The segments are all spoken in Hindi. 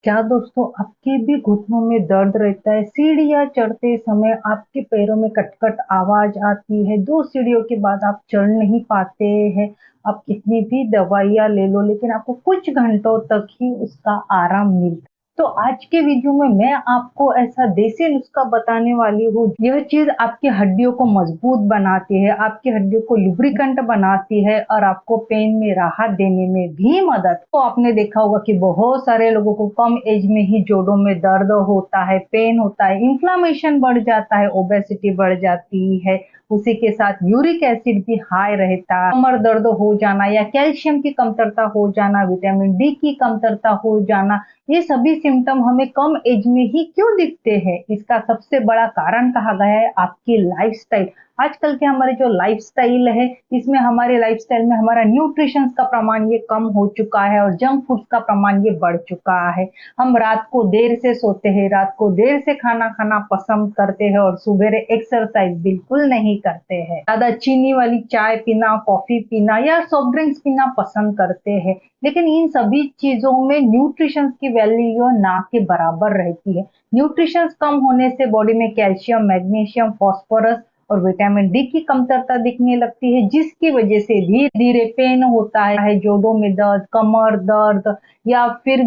क्या दोस्तों आपके भी घुटनों में दर्द रहता है? सीढ़ियाँ चढ़ते समय आपके पैरों में कट-कट आवाज़ आती है, 2 सीढ़ियों के बाद आप चढ़ नहीं पाते हैं, आप कितनी भी दवाइयाँ ले लो लेकिन आपको कुछ घंटों तक ही उसका आराम मिलता है। तो आज के वीडियो में मैं आपको ऐसा देसी नुस्खा बताने वाली हूँ, यह चीज़ आपकी हड्डियों को मजबूत बनाती है, आपकी हड्डियों को लुब्रिकेंट बनाती है और आपको पेन में राहत देने में भी मदद। तो आपने देखा होगा कि बहुत सारे लोगों को कम एज में ही जोड़ों में दर्द होता है, पेन होता है, इन्फ्लामेशन बढ़ जाता है, ओबेसिटी बढ़ जाती है, उसी के साथ यूरिक एसिड भी हाई रहता है, कमर दर्द हो जाना या कैल्शियम की कमतरता हो जाना, विटामिन डी की कमतरता हो जाना, ये सभी सिम्टम हमें कम एज में ही क्यों दिखते हैं? इसका सबसे बड़ा कारण कहा गया है आपकी लाइफस्टाइल। आजकल के हमारे जो लाइफस्टाइल है, इसमें हमारे लाइफस्टाइल में हमारा न्यूट्रिशन का प्रमाण ये कम हो चुका है और जंक फूड का प्रमाण ये बढ़ चुका है। हम रात को देर से सोते हैं, रात को देर से खाना खाना पसंद करते हैं और सुबेरे एक्सरसाइज बिल्कुल नहीं करते हैं। ज़्यादा चीनी वाली चाय पीना, कॉफी पीना या सॉफ्ट ड्रिंक्स पीना पसंद करते हैं। लेकिन इन सभी चीज़ों में न्यूट्रिशन की वैल्यू ना के बराबर रहती है। न्यूट्रिशन कम होने से बॉडी में कैल्शियम, मैग्नीशियम, फास्फोरस और विटामिन डी की कमतरता दिखने लगती है, जिसकी वजह से धीरे-धीरे पेन होता है, जोड़ों में दर्द, कमर दर्द या फिर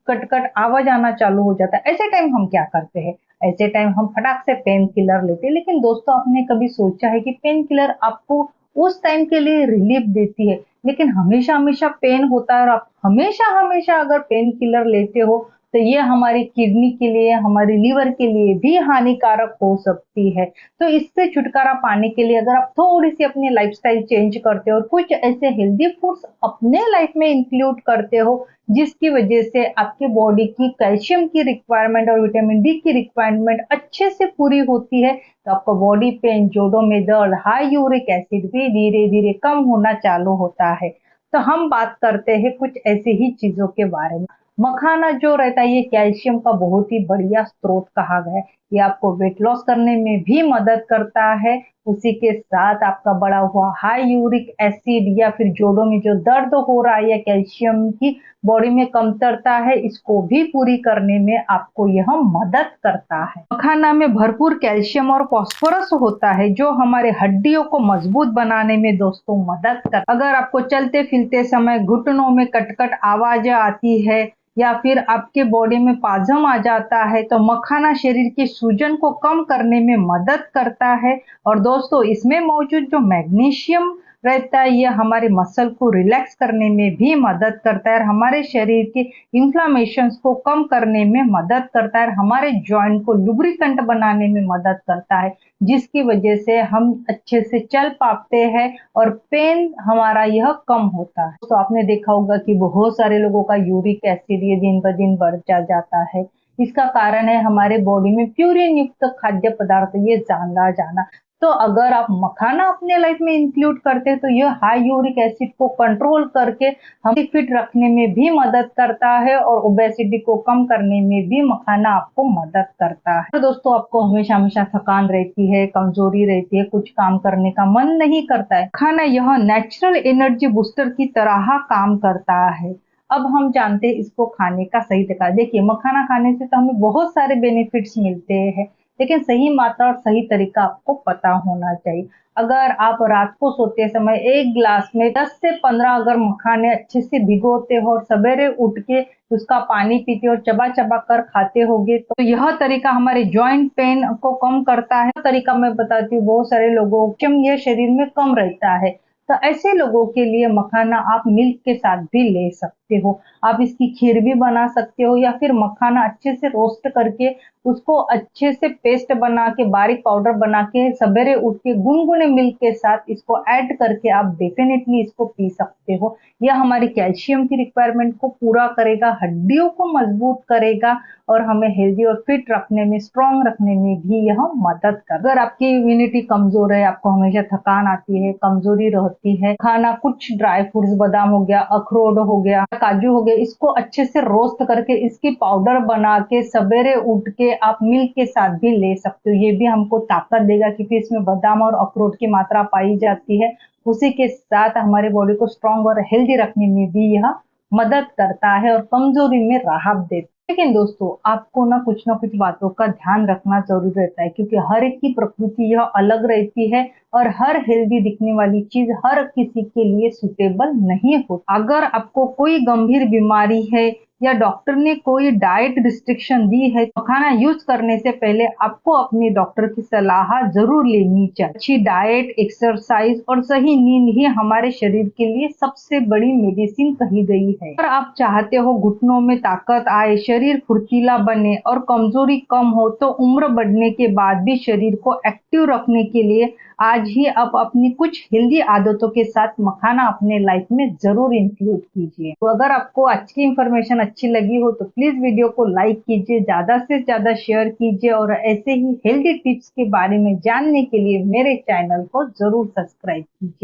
कट-कट आवाज़ आना चालू हो जाता है। ऐसे टाइम हम क्या करते हैं? ऐसे टाइम हम फटाक से पेन किलर लेते हैं। लेकिन दोस्तों आपने कभी सोचा है कि पेन किलर आपको उस टाइम के लिए रिलीफ देती है, लेकिन हमेशा-हमेशा पेन होता है और आप हमेशा-हमेशा अगर पेन किलर लेते हो, तो ये हमारी किडनी के लिए, हमारी लिवर के लिए भी हानिकारक हो सकती है। तो इससे छुटकारा पाने के लिए अगर आप थोड़ी-सी अपनी लाइफ़स्टाइल चेंज करते हो और कुछ ऐसे हेल्दी फूड्स अपने लाइफ़ में इंक्लूड करते हो, जिसकी वजह से आपकी बॉडी की कैल्शियम की रिक्वायरमेंट और विटामिन डी की रिक्वायरमेंट अच्छे से पूरी होती है, तो आपका बॉडी पेन, जोड़ों में दर्द, हाई यूरिक एसिड भी धीरे-धीरे कम होना चालू होता है। तो हम बात करते हैं कुछ ऐसी ही चीज़ों के बारे में। मखाना जो रहता है ये कैल्शियम का बहुत ही बढ़िया स्रोत कहा गया है। ये आपको वेट लॉस करने में भी मदद करता है। उसी के साथ आपका बढ़ा हुआ हाई यूरिक एसिड या फिर जोड़ों में जो दर्द हो रहा है या कैल्शियम की बॉडी में कमतरता है, इसको भी पूरी करने में आपको यह मदद करता है। मखाना में भरपूर कैल्शियम और फास्फोरस होता है, जो हमारे हड्डियों को मजबूत बनाने में दोस्तों मदद कर। अगर आपको चलते फिरते समय घुटनों में कटकट आवाज़ आती है या फिर आपके बॉडी में पाजम आ जाता है, तो मखाना शरीर की सूजन को कम करने में मदद करता है। और दोस्तों इसमें मौजूद जो मैग्नीशियम रहता है, ये हमारे मसल को रिलैक्स करने में भी मदद करता है और हमारे शरीर के इन्फ्लामेशंस को कम करने में मदद करता है और हमारे जॉइंट को लुब्रिकेंट बनाने में मदद करता है, जिसकी वजह से हम अच्छे से चल पाते हैं और पेन हमारा यह कम होता है। तो आपने देखा होगा कि बहुत सारे लोगों का यूरिक एसिड ये दिन ब दिन बढ़ जाता है। इसका कारण है हमारे बॉडी में प्यूरिन युक्त खाद्य पदार्थ ये ज़्यादा जाना। तो अगर आप मखाना अपने लाइफ में इंक्लूड करते हैं, तो यह हाई यूरिक एसिड को कंट्रोल करके हमें फिट रखने में भी मदद करता है और ओबेसिटी को कम करने में भी मखाना आपको मदद करता है। तो दोस्तों आपको हमेशा-हमेशा थकान रहती है, कमजोरी रहती है, कुछ काम करने का मन नहीं करता है। खाना यह नेचुरल एनर्जी बूस्टर की तरह काम करता है। अब हम जानते हैं इसको खाने का सही तरीका। देखिए मखाना खाने से तो हमें बहुत सारे बेनिफिट्स मिलते हैं, लेकिन सही मात्रा और सही तरीका आपको पता होना चाहिए। अगर आप रात को सोते समय 1 ग्लास में 10 से 15 अगर मखाने अच्छे से भिगोते हो और सवेरे उठ के उसका पानी पीते हो और चबा-चबा कर खाते होगे, तो यह तरीका हमारे जॉइंट पेन को कम करता है। तरीका मैं बताती हूँ, बहुत सारे लोगों को ये शरीर में कम रहता है, तो ऐसे लोगों के लिए मखाना आप मिल्क के साथ भी ले सकते हो। आप इसकी खीर भी बना सकते हो या फिर मखाना अच्छे से रोस्ट करके उसको अच्छे से पेस्ट बना के बारीक पाउडर बना के सवेरे उठ के गुनगुने मिल्क के साथ इसको ऐड करके आप डेफिनेटली इसको पी सकते हो। यह हमारी कैल्शियम की रिक्वायरमेंट को पूरा करेगा, हड्डियों को मजबूत करेगा और हमें हेल्दी और फिट रखने में, स्ट्रॉन्ग रखने में भी यह मदद कर। अगर आपकी इम्यूनिटी कमजोर है, आपको हमेशा थकान आती है, कमजोरी रहती है, खाना कुछ ड्राई फ्रूट्स, बादाम हो गया, अखरोट हो गया, काजू हो गया, इसको अच्छे से रोस्ट करके इसकी पाउडर बना के सवेरे उठ के आप मिल्क के साथ भी ले सकते हो। ये भी हमको ताकत देगा क्योंकि इसमें बादाम और अखरोट की मात्रा पाई जाती है। उसी के साथ हमारे बॉडी को स्ट्रॉन्ग और हेल्दी रखने में भी यह मदद करता है और कमजोरी में राहत देता है। लेकिन दोस्तों, आपको ना कुछ बातों का ध्यान रखना जरूर रहता है, क्योंकि हर एक की प्रकृति यह अलग रहती है और हर हेल्दी दिखने वाली चीज हर किसी के लिए सुटेबल नहीं हो। अगर आपको कोई गंभीर बीमारी है या डॉक्टर ने कोई डाइट रिस्ट्रिक्शन दी है, तो खाना यूज करने से पहले आपको अपने डॉक्टर की सलाह जरूर लेनी चाहिए। अच्छी डाइट, एक्सरसाइज और सही नींद ही हमारे शरीर के लिए सबसे बड़ी मेडिसिन कही गई है। अगर आप चाहते हो घुटनों में ताकत आए, शरीर फुर्तीला बने और कमजोरी कम हो, तो उम्र बढ़ने के बाद भी शरीर को एक्टिव रखने के लिए आज ही आप अपनी कुछ हेल्दी आदतों के साथ मखाना अपने लाइफ में जरूर इंक्लूड कीजिए। तो अगर आपको आज की इंफॉर्मेशन अच्छी लगी हो तो प्लीज वीडियो को लाइक कीजिए, ज्यादा से ज्यादा शेयर कीजिए और ऐसे ही हेल्दी टिप्स के बारे में जानने के लिए मेरे चैनल को जरूर सब्सक्राइब कीजिए।